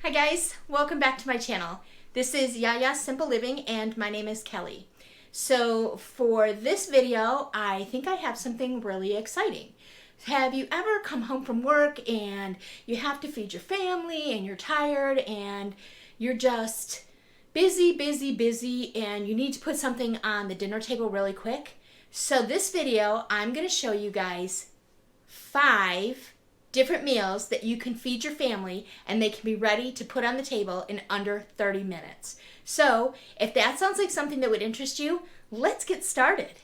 Hi guys, welcome back to my channel. This is Yaya Simple Living and my name is Kelly. So for this video, I think I have something really exciting. Have you ever come home from work and you have to feed your family and you're tired and you're just busy and you need to put something on the dinner table really quick? So this video, I'm going to show you guys 5 different meals that you can feed your family and they can be ready to put on the table in under 30 minutes. So if that sounds like something that would interest you, let's get started.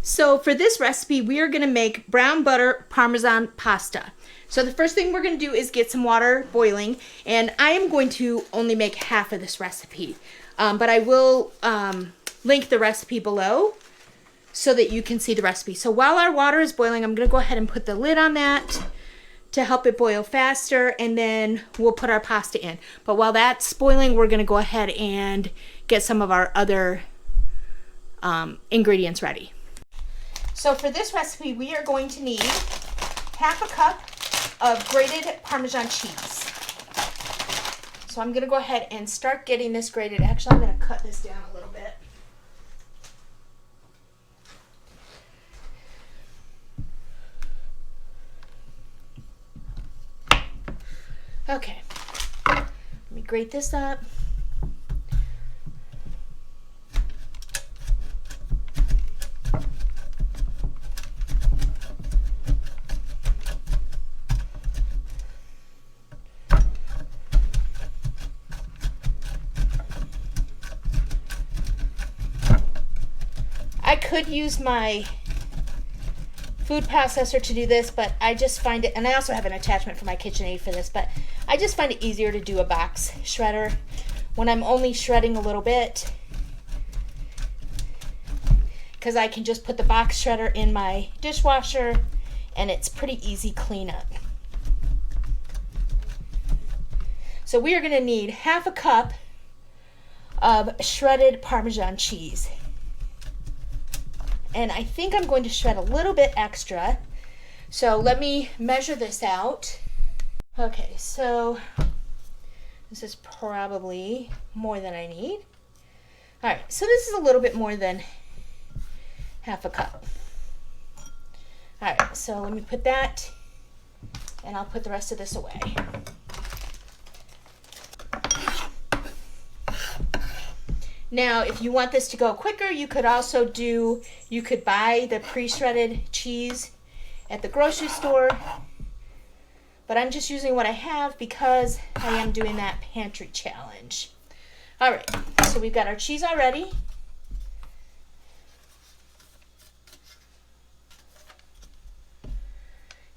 So for this recipe, we are going to make brown butter Parmesan pasta. So the first thing we're going to do is get some water boiling, and I am going to only make half of this recipe, but I will link the recipe below so that you can see the recipe. So while our water is boiling, I'm going to go ahead and put the lid on that to help it boil faster, and then we'll put our pasta in. But while that's boiling, we're going to go ahead and get some of our other ingredients ready. So for this recipe, we are going to need half a cup of grated Parmesan cheese. So I'm going to go ahead and start getting this grated. Actually, I'm going to cut this down a little bit. Okay, let me grate this up. I could use my food processor to do this, but I just find it, and I also have an attachment for my KitchenAid for this, but I just find it easier to do a box shredder when I'm only shredding a little bit, because I can just put the box shredder in my dishwasher and it's pretty easy cleanup. So we are going to need half a cup of shredded Parmesan cheese. And I think I'm going to shred a little bit extra. So let me measure this out. Okay, so this is probably more than I need. All right, so this is a little bit more than half a cup. All right, so let me put that, and I'll put the rest of this away. Now, if you want this to go quicker, you could buy the pre-shredded cheese at the grocery store, but I'm just using what I have because I am doing that pantry challenge. All right, so we've got our cheese already.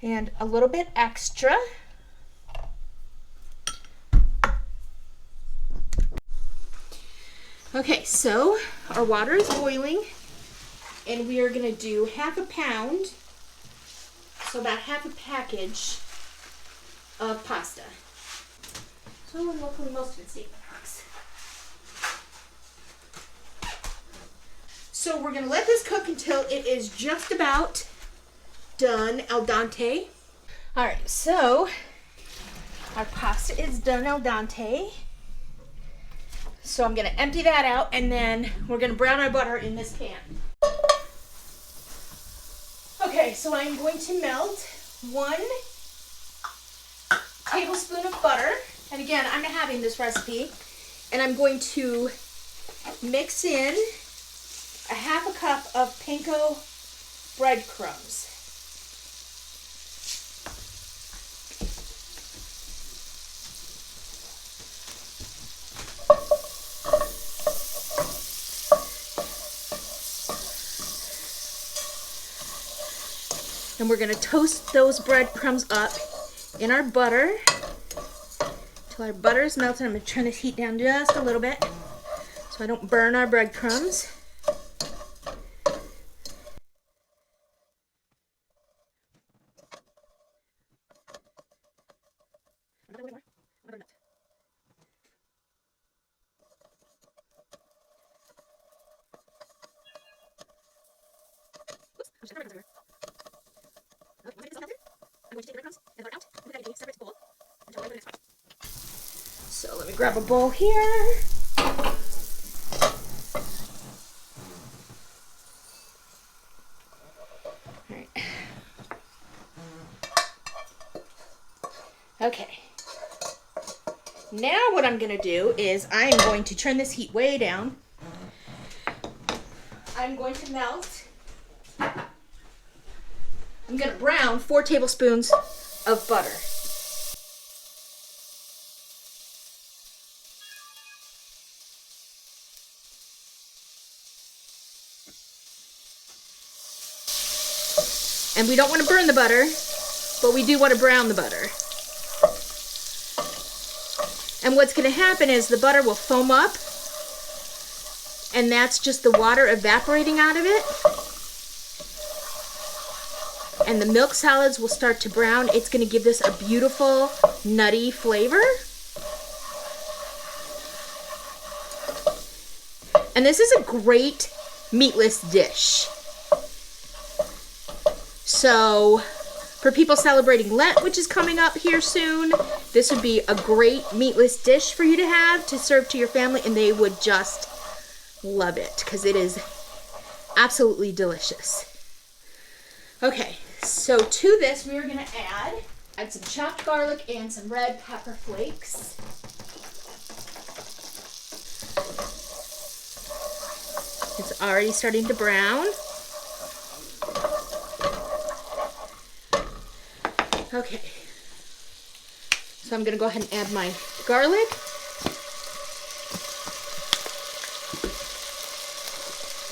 And a little bit extra. Okay, so our water is boiling, and we are going to do half a pound, so about half a package of pasta. So luckily most of it's in the box. So we're going to let this cook until it is just about done al dente. All right, so our pasta is done al dente. So I'm going to empty that out, and then we're going to brown our butter in this pan. Okay, so I'm going to melt 1 tablespoon of butter. And again, I'm having this recipe, and I'm going to mix in a half a cup of panko breadcrumbs. And we're going to toast those breadcrumbs up in our butter until our butter is melted. I'm going to turn this heat down just a little bit so I don't burn our breadcrumbs. I'm going to take the breadcrumbs and butter out and put that in a separate bowl until I go to the next part. let me grab a bowl here. Okay, now what I'm going to do is I'm going to turn this heat way down. I'm going to melt. I'm going to brown 4 tablespoons of butter. And we don't want to burn the butter, but we do want to brown the butter. And what's going to happen is the butter will foam up, and that's just the water evaporating out of it. And the milk solids will start to brown. It's going to give this a beautiful, nutty flavor. And this is a great meatless dish. So, for people celebrating Lent, which is coming up here soon, this would be a great meatless dish for you to have to serve to your family, and they would just love it because it is absolutely delicious. Okay, so to this we are going to add some chopped garlic and some red pepper flakes. It's already starting to brown. Okay, so I'm going to go ahead and add my garlic.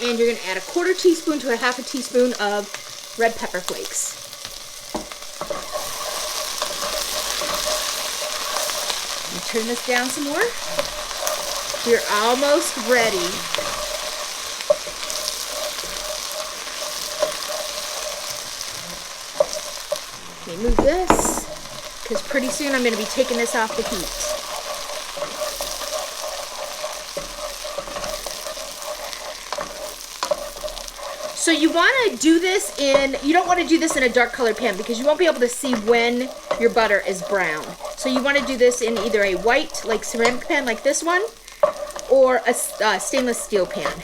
And you're going to add a 1/4 teaspoon to a 1/2 teaspoon of red pepper flakes. And turn this down some more. You're almost ready. Let me move this, because pretty soon I'm going to be taking this off the heat. So you want to do this you don't want to do this in a dark colored pan because you won't be able to see when your butter is brown. So you want to do this in either a white, like ceramic pan like this one, or a stainless steel pan,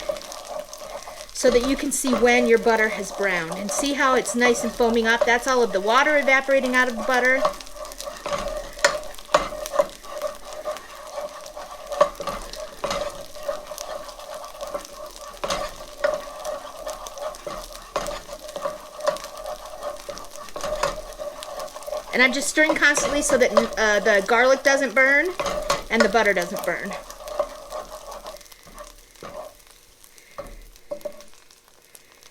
so that you can see when your butter has browned. And see how it's nice and foaming up? That's all of the water evaporating out of the butter. And I'm just stirring constantly so that the garlic doesn't burn and the butter doesn't burn.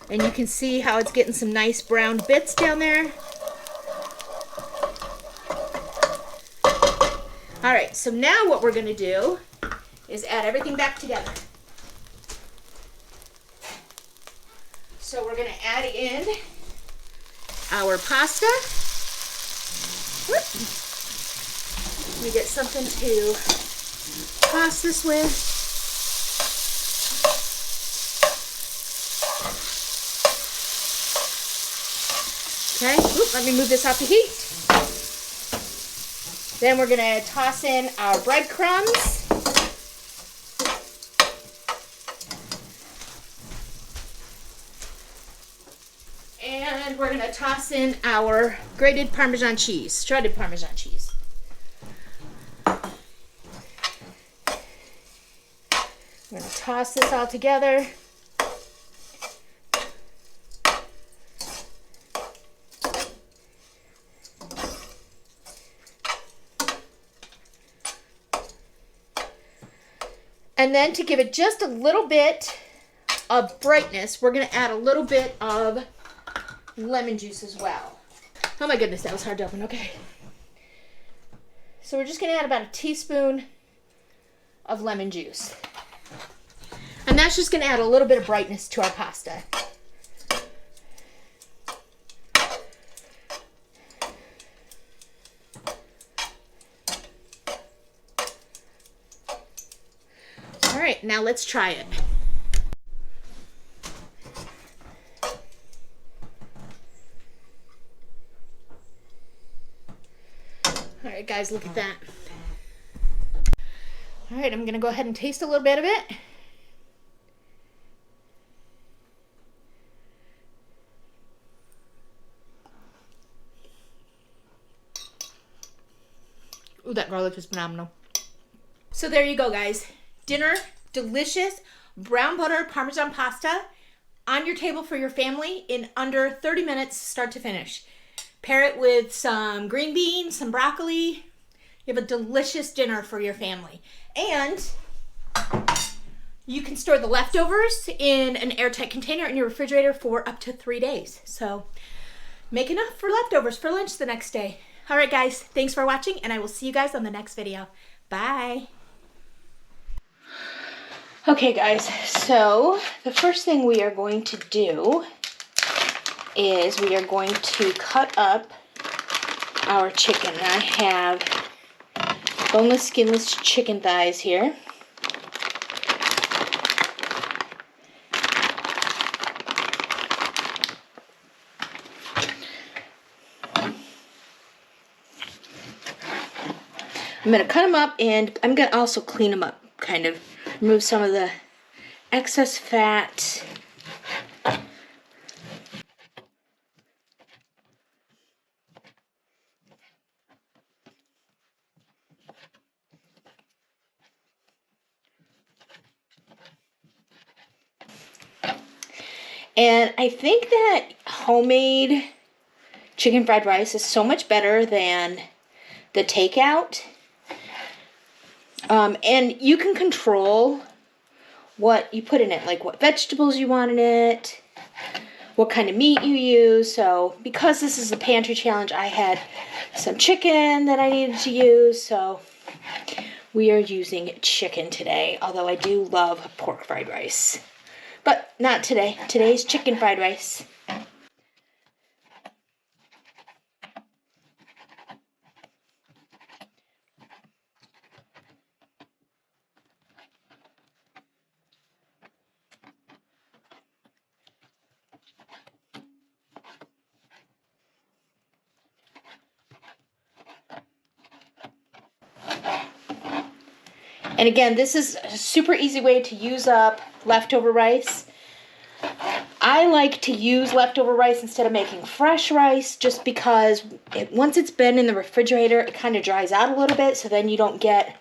And you can see how it's getting some nice brown bits down there. All right, so now what we're going to do is add everything back together. So we're going to add in our pasta. Whoop. Let me get something to toss this with. Okay, oop, let me move this off the heat. Then we're going to toss in our breadcrumbs. And we're going to toss in our grated Parmesan cheese, shredded Parmesan cheese. We're going to toss this all together. And then to give it just a little bit of brightness, we're going to add a little bit of lemon juice as well. Oh my goodness, that was hard to open. Okay. So we're just going to add about a teaspoon of lemon juice. And that's just going to add a little bit of brightness to our pasta. All right, now let's try it. All right, guys, look at that. All right, I'm gonna go ahead and taste a little bit of it. Ooh, that garlic is phenomenal. So there you go, guys. Dinner, delicious brown butter Parmesan pasta on your table for your family in under 30 minutes, start to finish. Pair it with some green beans, some broccoli. You have a delicious dinner for your family. And you can store the leftovers in an airtight container in your refrigerator for up to 3 days. So make enough for leftovers for lunch the next day. All right, guys, thanks for watching, and I will see you guys on the next video. Bye. Okay, guys, so the first thing we are going to do is we are going to cut up our chicken. I have boneless, skinless chicken thighs here. I'm going to cut them up, and I'm going to also clean them up, kind of remove some of the excess fat. And I think that homemade chicken fried rice is so much better than the takeout. And you can control what you put in it, like what vegetables you want in it, what kind of meat you use. So because this is a pantry challenge, I had some chicken that I needed to use. So we are using chicken today, although I do love pork fried rice. But not today. Today's chicken fried rice. And again, this is a super easy way to use up leftover rice. I like to use leftover rice instead of making fresh rice, just because once it's been in the refrigerator, it kind of dries out a little bit, so then you don't get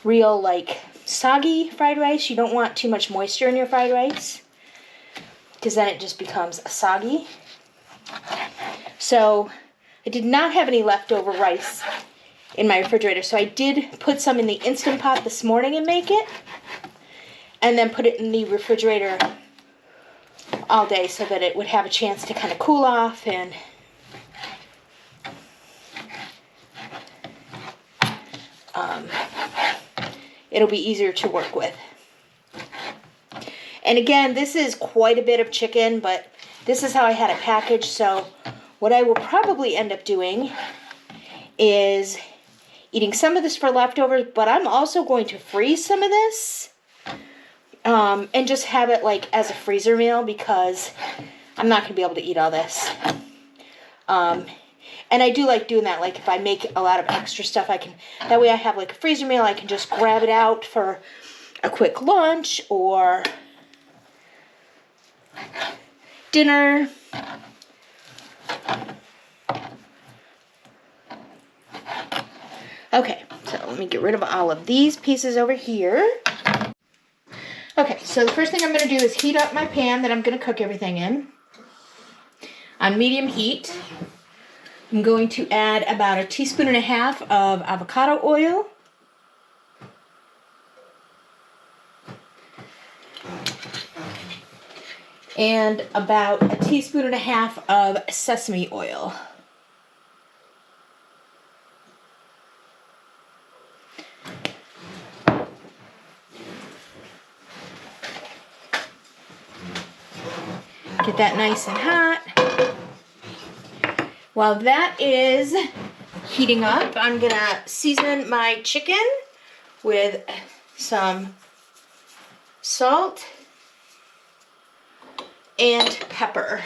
real, like, soggy fried rice. You don't want too much moisture in your fried rice, because then it just becomes soggy. So I did not have any leftover rice in my refrigerator, so I did put some in the Instant Pot this morning and make it, and then put it in the refrigerator all day so that it would have a chance to kind of cool off and it'll be easier to work with. And again, this is quite a bit of chicken, but this is how I had it packaged, so what I will probably end up doing is eating some of this for leftovers, but I'm also going to freeze some of this and just have it like as a freezer meal, because I'm not going to be able to eat all this. And I do like doing that, like if I make a lot of extra stuff, that way I have like a freezer meal, I can just grab it out for a quick lunch or dinner. Okay, so let me get rid of all of these pieces over here. Okay, so the first thing I'm going to do is heat up my pan that I'm going to cook everything in on medium heat. I'm going to add about 1.5 teaspoons of avocado oil. And about 1.5 teaspoons of sesame oil. Get that nice and hot. While that is heating up, I'm gonna season my chicken with some salt and pepper.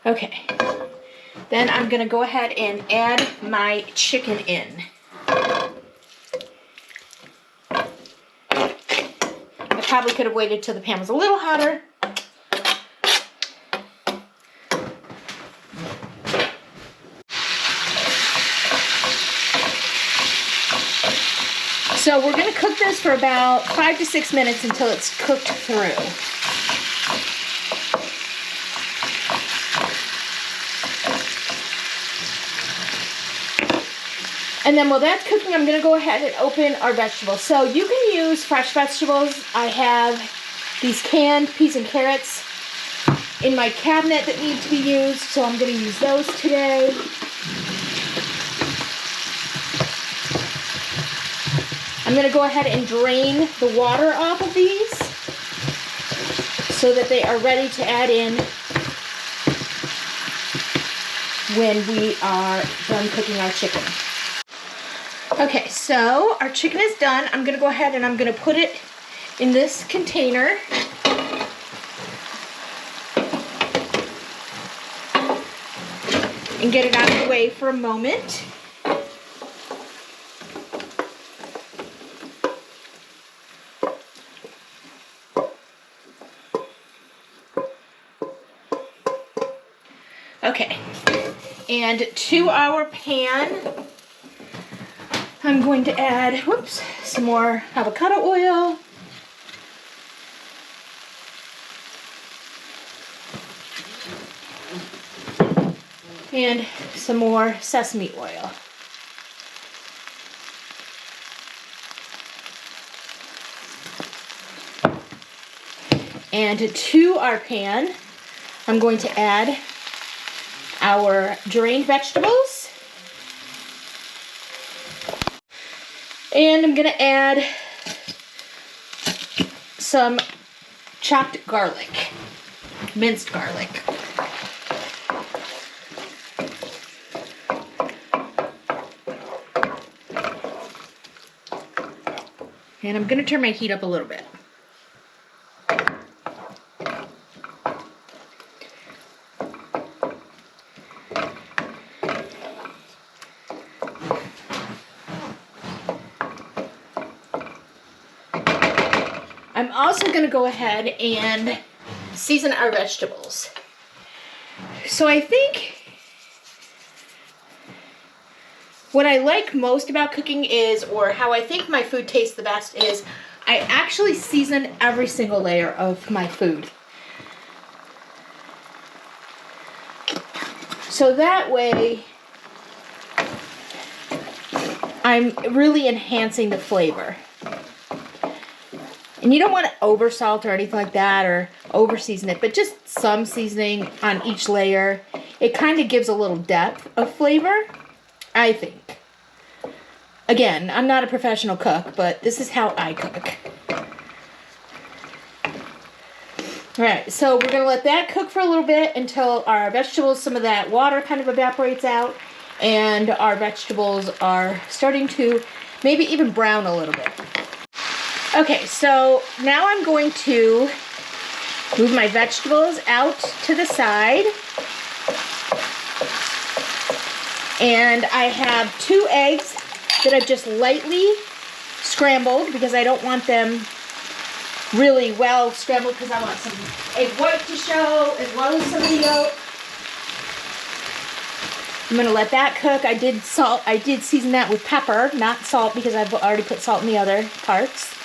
Okay. Then I'm going to go ahead and add my chicken in. I probably could have waited till the pan was a little hotter. So we're going to cook this for about 5 to 6 minutes until it's cooked through. And then while that's cooking, I'm going to go ahead and open our vegetables. So you can use fresh vegetables. I have these canned peas and carrots in my cabinet that need to be used, so I'm going to use those today. I'm going to go ahead and drain the water off of these so that they are ready to add in when we are done cooking our chicken. Okay, so our chicken is done. I'm going to go ahead and I'm going to put it in this container. And get it out of the way for a moment. Okay, and to our pan, I'm going to add, some more avocado oil. And some more sesame oil. And to our pan, I'm going to add our drained vegetables. And I'm going to add some chopped garlic, minced garlic. And I'm going to turn my heat up a little bit. I'm also going to go ahead and season our vegetables. So I think what I like most about cooking is, or how I think my food tastes the best is, I actually season every single layer of my food. So that way, I'm really enhancing the flavor. And you don't want to over salt or anything like that, or over season it, but just some seasoning on each layer. It kind of gives a little depth of flavor, I think. Again, I'm not a professional cook, but this is how I cook. Alright, so we're going to let that cook for a little bit until our vegetables, some of that water kind of evaporates out, and our vegetables are starting to maybe even brown a little bit. Okay, so now I'm going to move my vegetables out to the side. And I have 2 eggs that I've just lightly scrambled because I don't want them really well scrambled because I want some egg white to show as well as some of the yolk. I'm going to let that cook. I did season that with pepper, not salt, because I've already put salt in the other parts.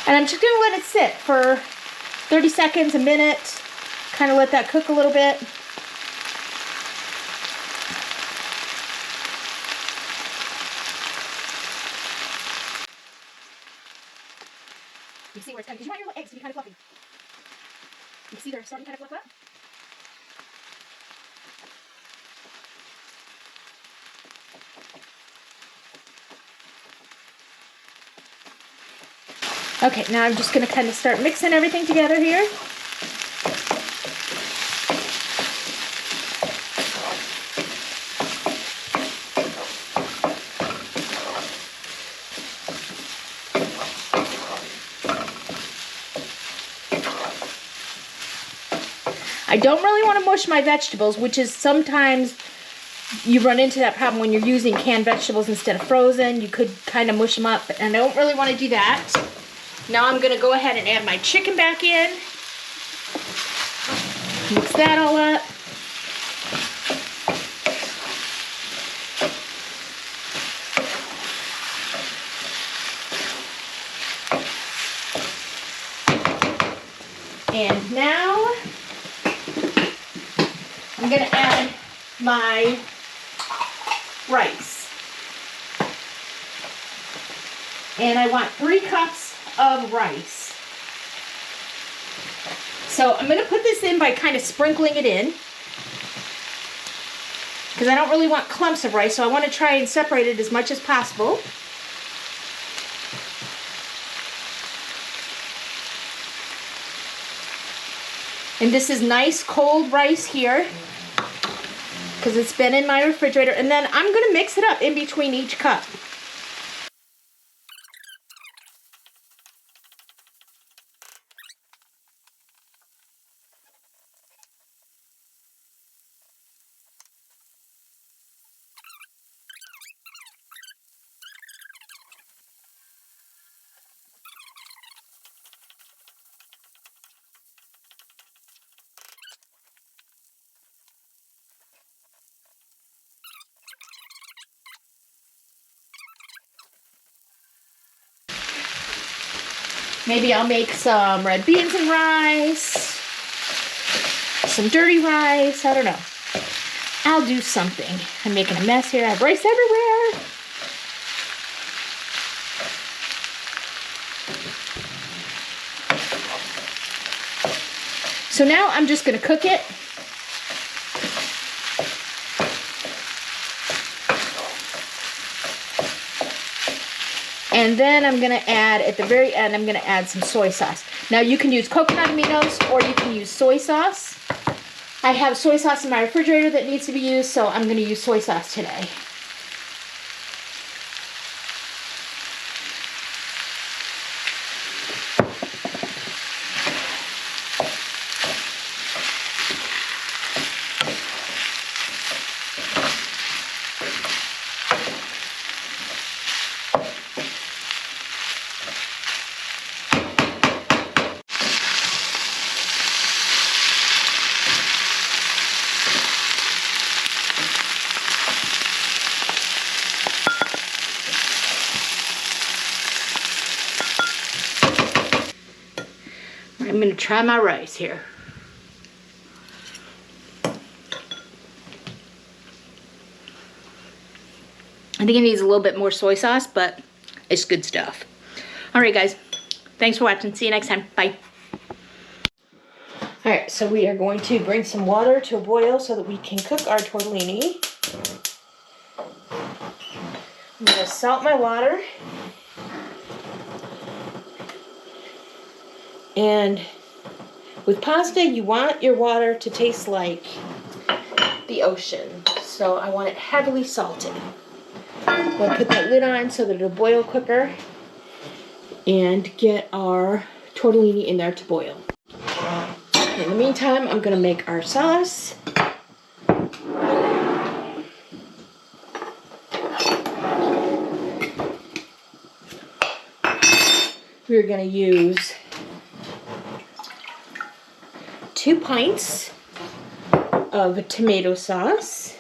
And I'm just going to let it sit for 30 seconds, a minute, kind of let that cook a little bit. You see where it's kind of, because you want your little eggs to be kind of fluffy. You see they're starting to kind of fluff up? Okay, now I'm just going to kind of start mixing everything together here. I don't really want to mush my vegetables, which is sometimes you run into that problem when you're using canned vegetables instead of frozen. You could kind of mush them up, and I don't really want to do that. Now I'm going to go ahead and add my chicken back in. Mix that all up. And now I'm going to add my rice. And I want 3 cups of rice. So I'm going to put this in by kind of sprinkling it in, because I don't really want clumps of rice, so I want to try and separate it as much as possible. And this is nice cold rice here, because it's been in my refrigerator. And then I'm going to mix it up in between each cup. Maybe I'll make some red beans and rice, some dirty rice, I don't know. I'll do something. I'm making a mess here. I have rice everywhere. So now I'm just going to cook it. And then I'm going to add, at the very end, I'm going to add some soy sauce. Now you can use coconut aminos or you can use soy sauce. I have soy sauce in my refrigerator that needs to be used, so I'm going to use soy sauce today. I'm going to try my rice here. I think it needs a little bit more soy sauce, but it's good stuff. Alright guys, thanks for watching. See you next time. Bye. Alright, so we are going to bring some water to a boil so that we can cook our tortellini. I'm going to salt my water. And with pasta, you want your water to taste like the ocean. So I want it heavily salted. I'm going to put that lid on so that it'll boil quicker and get our tortellini in there to boil. In the meantime, I'm going to make our sauce. We're going to use 2 pints of tomato sauce.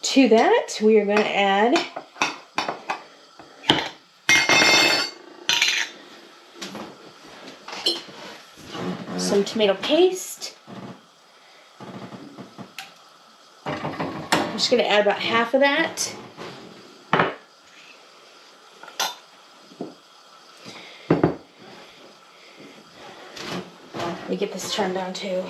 To that, we are going to add some tomato paste. I'm just going to add about half of that. Let me get this turned on too.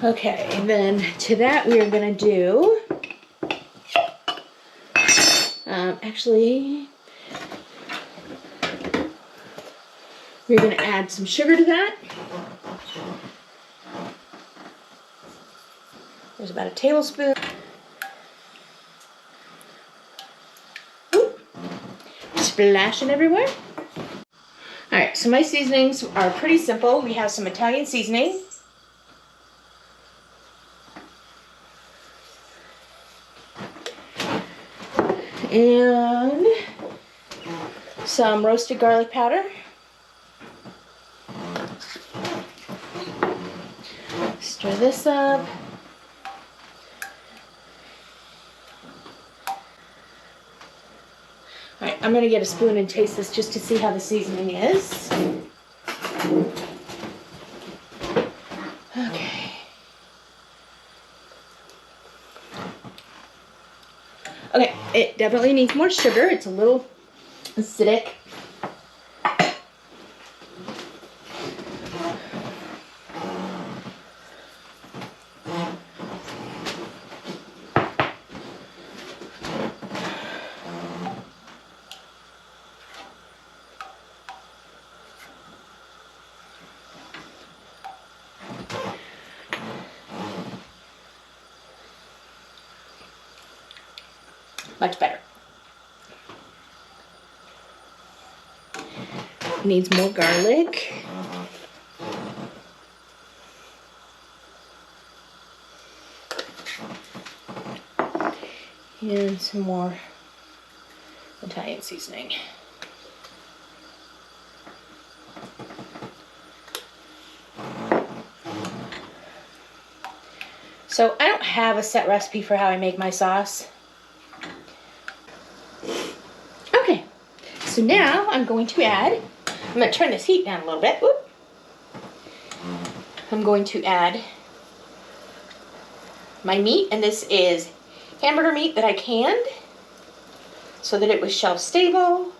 Okay, and then to that we are going to do Actually, we're going to add some sugar to that. There's about a tablespoon. Ooh. Splashing everywhere. Alright, so my seasonings are pretty simple. We have some Italian seasoning. And some roasted garlic powder. Stir this up. Alright, I'm going to get a spoon and taste this just to see how the seasoning is. Okay. Okay, it definitely needs more sugar. It's a little acidic. Much better. Needs more garlic. And some more Italian seasoning. So I don't have a set recipe for how I make my sauce. Okay, so now I'm going to add, I'm going to turn this heat down a little bit. Whoop. I'm going to add my meat, and this is hamburger meat that I canned so that it was shelf stable.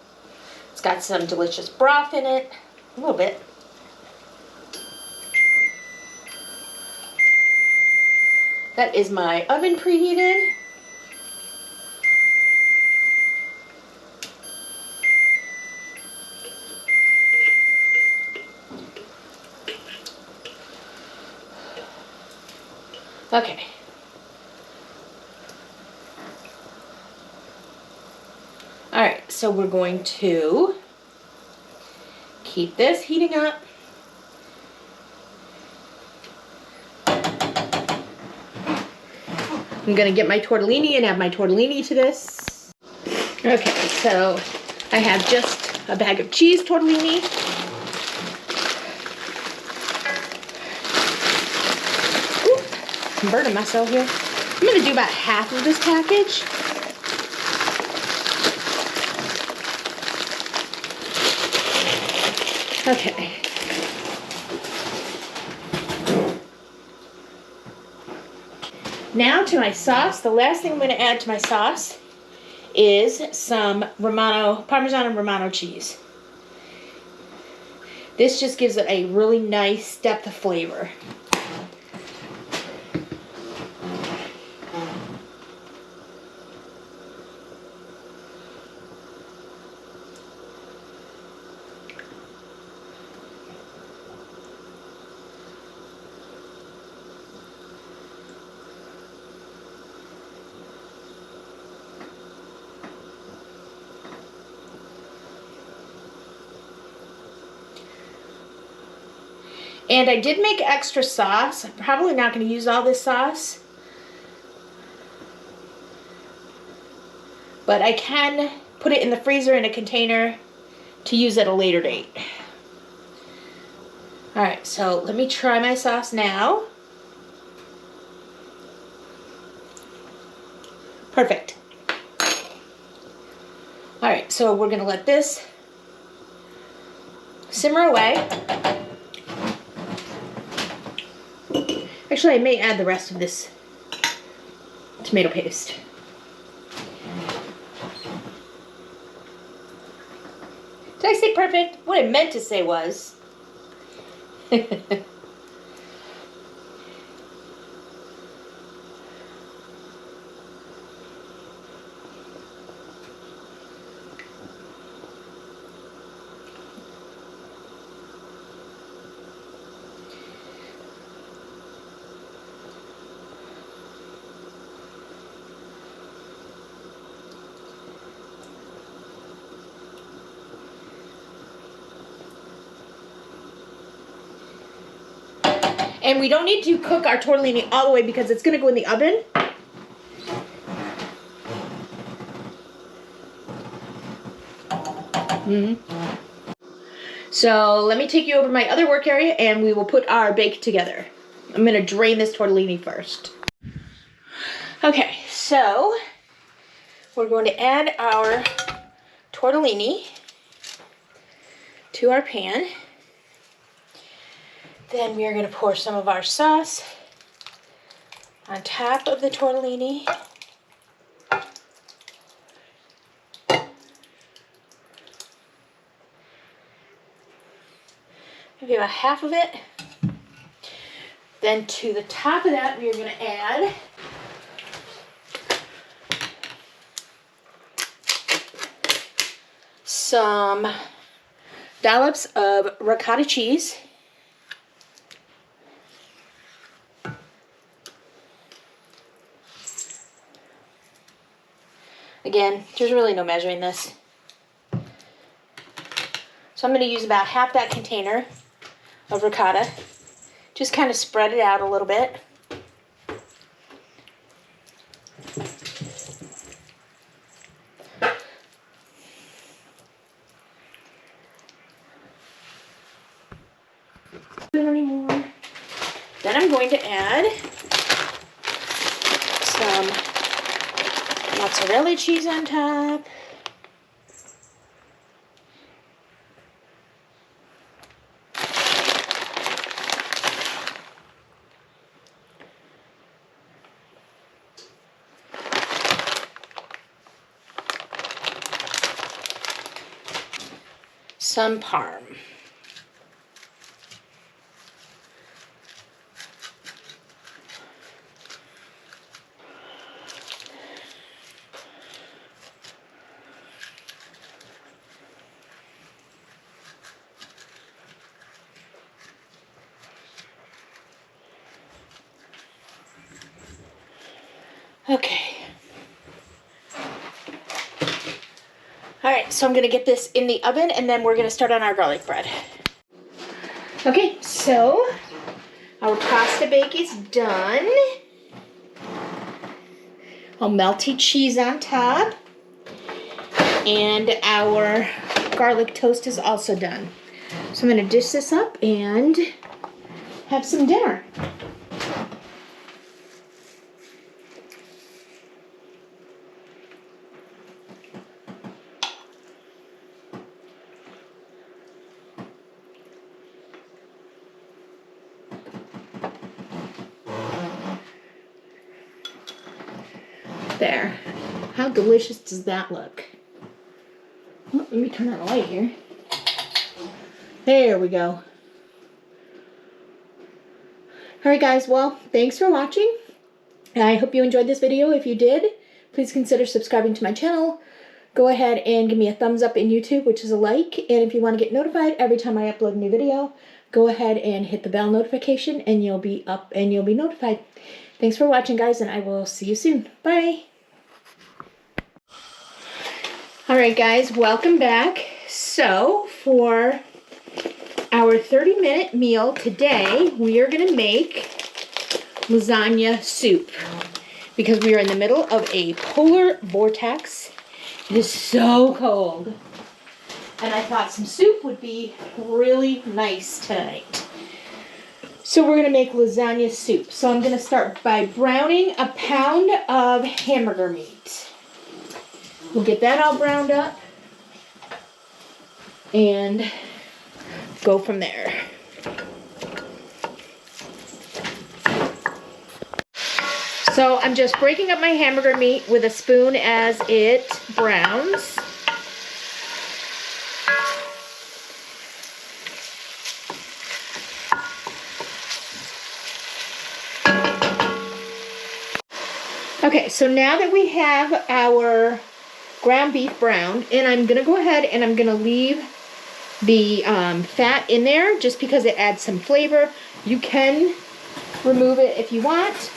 It's got some delicious broth in it, a little bit. That is my oven preheated. Okay. All right, so we're going to keep this heating up. I'm gonna get my tortellini and add my tortellini to this. Okay, so I have just a bag of cheese tortellini. Ooh, I'm burning myself here. I'm gonna do about half of this package. Okay. Now to my sauce. The last thing I'm going to add to my sauce is some Parmesan and Romano cheese. This just gives it a really nice depth of flavor. And I did make extra sauce. I'm probably not going to use all this sauce, but I can put it in the freezer in a container to use at a later date. Alright, so let me try my sauce now. Perfect. Alright, so we're going to let this simmer away. Actually, I may add the rest of this tomato paste. Did I say perfect? What I meant to say was... And we don't need to cook our tortellini all the way because it's going to go in the oven. So let me take you over my other work area and we will put our bake together. I'm going to drain this tortellini first. Okay, so we're going to add our tortellini to our pan. Then we are going to pour some of our sauce on top of the tortellini. Maybe about half of it. Then to the top of that, we are going to add some dollops of ricotta cheese. Again, there's really no measuring this. So I'm going to use about half that container of ricotta. Just kind of spread it out a little bit. Anymore. Then I'm going to add some mozzarella cheese on top. Some parm. Okay. All right, so I'm gonna get this in the oven and then we're gonna start on our garlic bread. Okay, so our pasta bake is done. Our melty cheese on top. And our garlic toast is also done. So I'm gonna dish this up and have some dinner. There. How delicious does that look? Oh, let me turn on the light here. There we go. Alright guys, well, thanks for watching. I hope you enjoyed this video. If you did, please consider subscribing to my channel. Go ahead and give me a thumbs up in YouTube, which is a like. And if you want to get notified every time I upload a new video, go ahead and hit the bell notification and you'll be up and you'll be notified. Thanks for watching, guys, and I will see you soon. Bye. Alright guys, welcome back. So, for our 30-minute meal today, we are going to make lasagna soup. Because we are in the middle of a polar vortex. It is so cold. And I thought some soup would be really nice tonight. So we're going to make lasagna soup. So I'm going to start by browning a pound of hamburger meat. We'll get that all browned up and go from there. So I'm just breaking up my hamburger meat with a spoon as it browns. Okay, so now that we have our ground beef browned, and I'm going to go ahead and I'm going to leave the fat in there just because it adds some flavor. You can remove it if you want.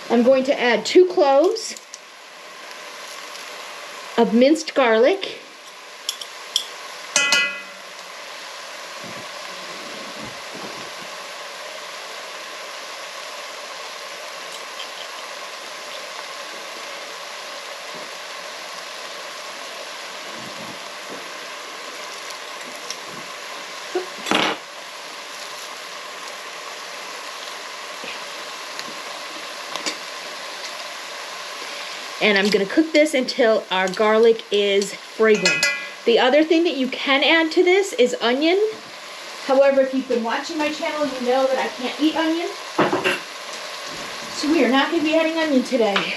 I'm going to add 2 cloves of minced garlic. And I'm gonna cook this until our garlic is fragrant. The other thing that you can add to this is onion. However, if you've been watching my channel, you know that I can't eat onion. So we are not gonna be adding onion today.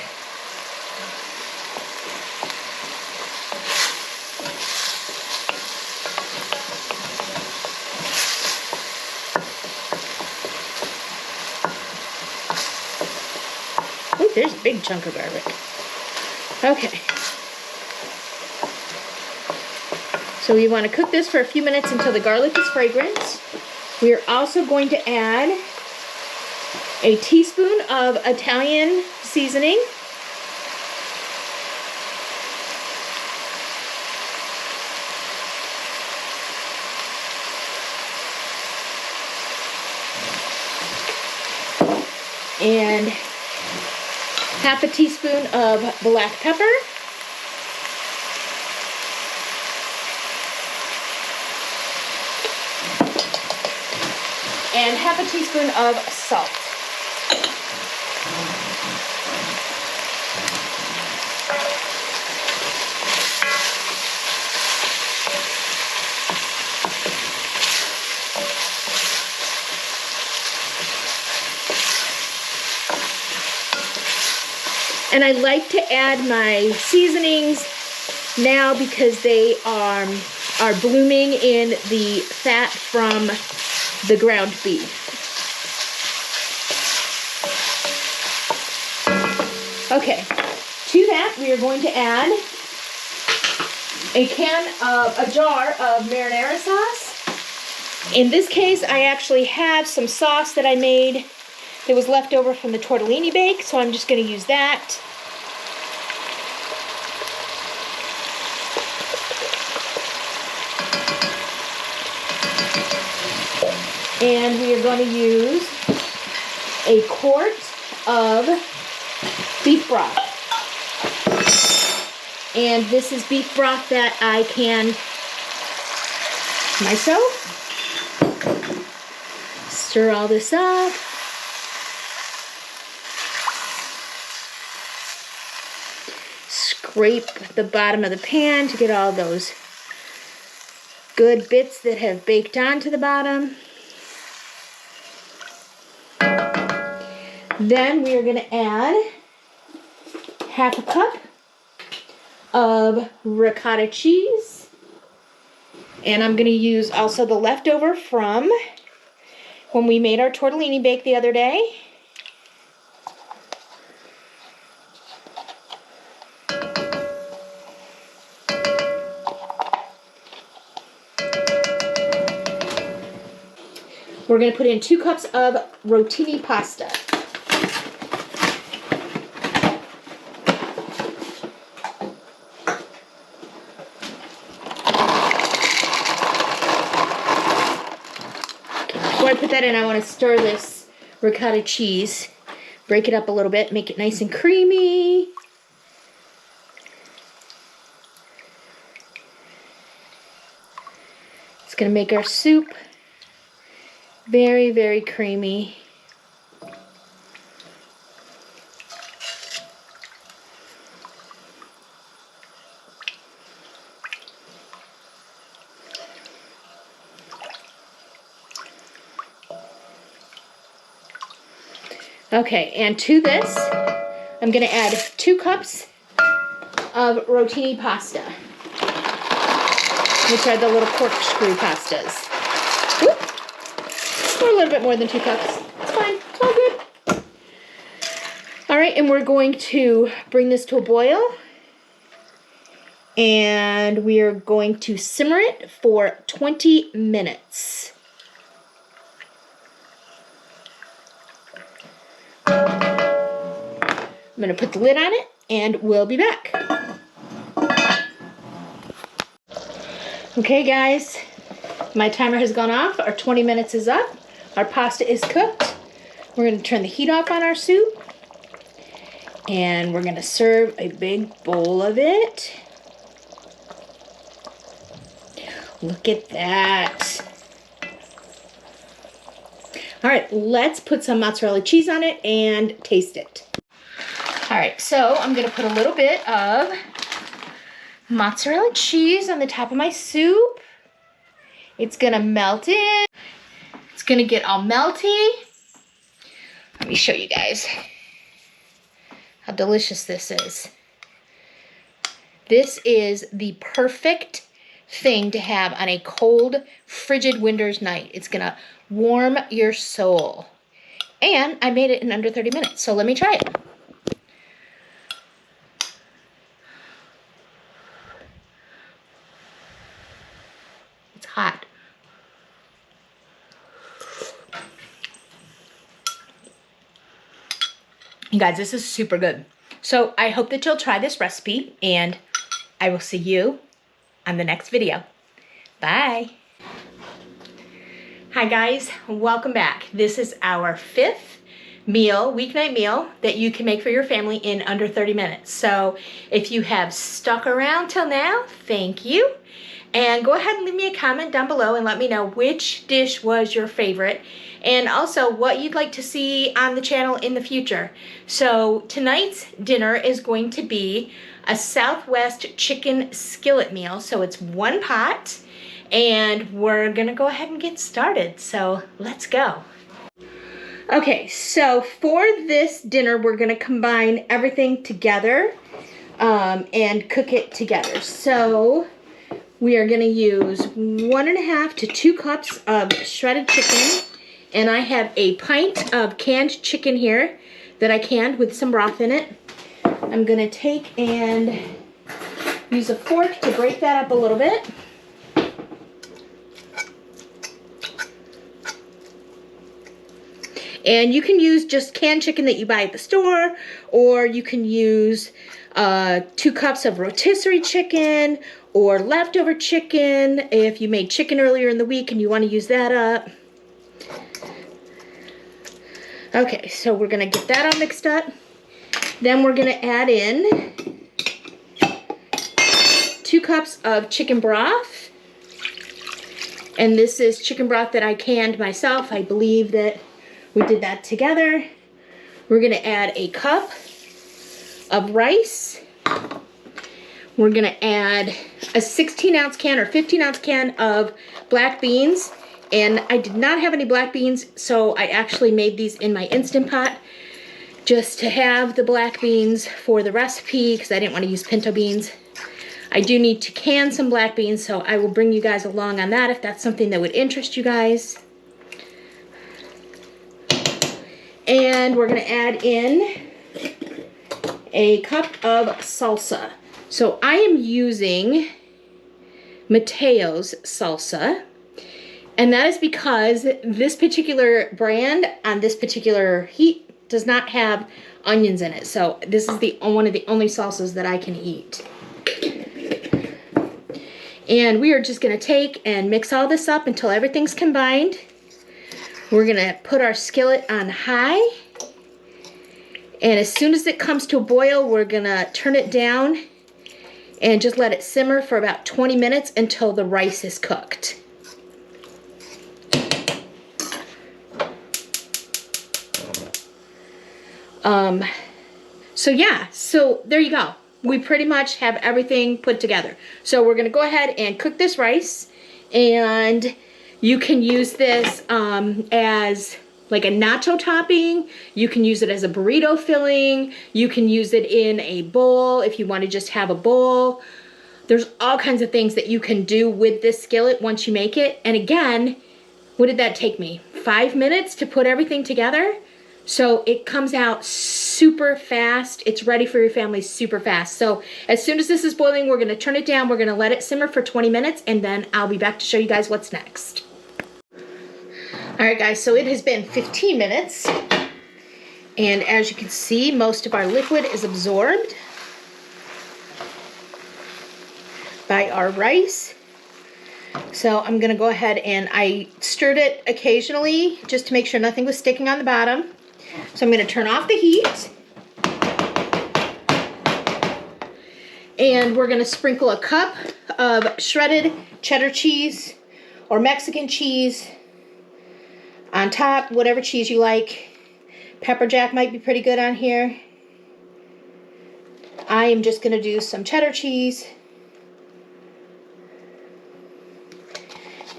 Ooh, there's a big chunk of garlic. Okay. So we want to cook this for a few minutes until the garlic is fragrant. We are also going to add a teaspoon of Italian seasoning. And half a teaspoon of black pepper. And half a teaspoon of salt. And I like to add my seasonings now because they are blooming in the fat from the ground beef. Okay, to that we are going to add a jar of marinara sauce. In this case, I actually have some sauce that I made that was left over from the tortellini bake, so I'm just going to use that. And we are going to use a quart of beef broth. And this is beef broth that I can myself. Stir all this up. Scrape the bottom of the pan to get all those good bits that have baked onto the bottom. Then we are going to add half a cup of ricotta cheese. And I'm going to use also the leftover from when we made our tortellini bake the other day. We're going to put in 2 cups of rotini pasta. Before I put that in, I want to stir this ricotta cheese. Break it up a little bit, make it nice and creamy. It's going to make our soup very, very creamy. Okay, and to this, I'm going to add 2 cups of rotini pasta, which are the little corkscrew pastas. Oop. Or a little bit more than 2 cups. It's fine. It's all good. All right, and we're going to bring this to a boil. And we are going to simmer it for 20 minutes. I'm going to put the lid on it, and we'll be back. Okay, guys, my timer has gone off. Our 20 minutes is up. Our pasta is cooked. We're going to turn the heat off on our soup, and we're going to serve a big bowl of it. Look at that. All right, let's put some mozzarella cheese on it and taste it. All right, so I'm gonna put a little bit of mozzarella cheese on the top of my soup. It's gonna melt in. It's gonna get all melty. Let me show you guys how delicious this is. This is the perfect thing to have on a cold, frigid winter's night. It's gonna warm your soul. And I made it in under 30 minutes, so let me try it. It's hot. You guys, this is super good. So I hope that you'll try this recipe, and I will see you on the next video. Bye. Hi guys, welcome back. This is our 5th meal, weeknight meal, that you can make for your family in under 30 minutes. So if you have stuck around till now, thank you. And go ahead and leave me a comment down below and let me know which dish was your favorite, and also what you'd like to see on the channel in the future. So tonight's dinner is going to be a Southwest chicken skillet meal. So it's one pot, and we're gonna go ahead and get started. So let's go. Okay, so for this dinner, we're gonna combine everything together and cook it together. So we are gonna use 1.5 to 2 cups of shredded chicken, and I have a pint of canned chicken here that I canned with some broth in it. I'm gonna take and use a fork to break that up a little bit. And you can use just canned chicken that you buy at the store, or you can use 2 cups of rotisserie chicken or leftover chicken if you made chicken earlier in the week and you want to use that up. Okay, so we're gonna get that all mixed up. Then we're gonna add in 2 cups of chicken broth. And this is chicken broth that I canned myself. I believe that we did that together. We're gonna add a cup of rice. We're gonna add a 16-ounce can or 15-ounce can of black beans. And I did not have any black beans, so I actually made these in my Instant Pot just to have the black beans for the recipe because I didn't want to use pinto beans. I do need to can some black beans, so I will bring you guys along on that if that's something that would interest you guys. And we're gonna add in a cup of salsa. So I am using Mateo's salsa, and that is because this particular brand on this particular heat does not have onions in it. So this is one of the only salsas that I can eat. And we are just gonna take and mix all this up until everything's combined. We're gonna put our skillet on high, and as soon as it comes to a boil, we're gonna turn it down and just let it simmer for about 20 minutes until the rice is cooked. So yeah, so there you go. We pretty much have everything put together. So we're gonna go ahead and cook this rice, and you can use this as like a nacho topping. You can use it as a burrito filling. You can use it in a bowl if you want to just have a bowl. There's all kinds of things that you can do with this skillet once you make it. And again, what did that take me? 5 minutes to put everything together? So it comes out super fast. It's ready for your family super fast. So as soon as this is boiling, we're gonna turn it down. We're gonna let it simmer for 20 minutes, and then I'll be back to show you guys what's next. All right, guys, so it has been 15 minutes. And as you can see, most of our liquid is absorbed by our rice. So I'm gonna go ahead and I stirred it occasionally just to make sure nothing was sticking on the bottom. So I'm gonna turn off the heat. And we're gonna sprinkle a cup of shredded cheddar cheese or Mexican cheese on top, whatever cheese you like. Pepper jack might be pretty good on here. I am just going to do some cheddar cheese.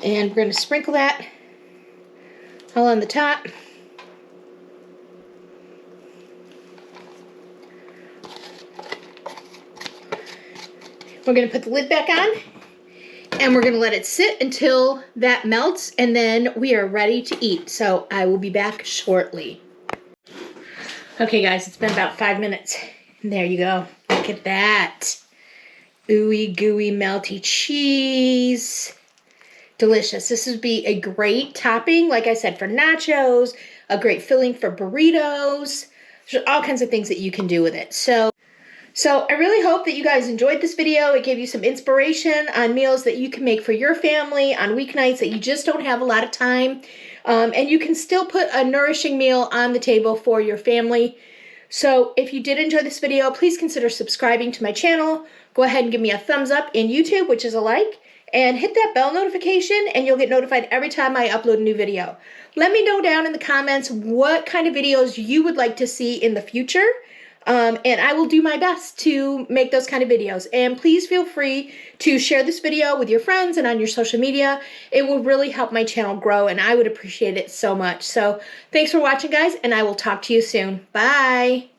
And we're going to sprinkle that all on the top. We're going to put the lid back on, and we're going to let it sit until that melts, and then we are ready to eat. So I will be back shortly. Okay guys, it's been about 5 minutes. And there you go. Look at that. Ooey gooey melty cheese. Delicious. This would be a great topping, like I said, for nachos, a great filling for burritos. There's all kinds of things that you can do with it. So I really hope that you guys enjoyed this video. It gave you some inspiration on meals that you can make for your family on weeknights that you just don't have a lot of time. And you can still put a nourishing meal on the table for your family. So if you did enjoy this video, please consider subscribing to my channel. Go ahead and give me a thumbs up in YouTube, which is a like, and hit that bell notification and you'll get notified every time I upload a new video. Let me know down in the comments what kind of videos you would like to see in the future. And I will do my best to make those kind of videos. And please feel free to share this video with your friends and on your social media. It will really help my channel grow, and I would appreciate it so much. So thanks for watching, guys, and I will talk to you soon. Bye.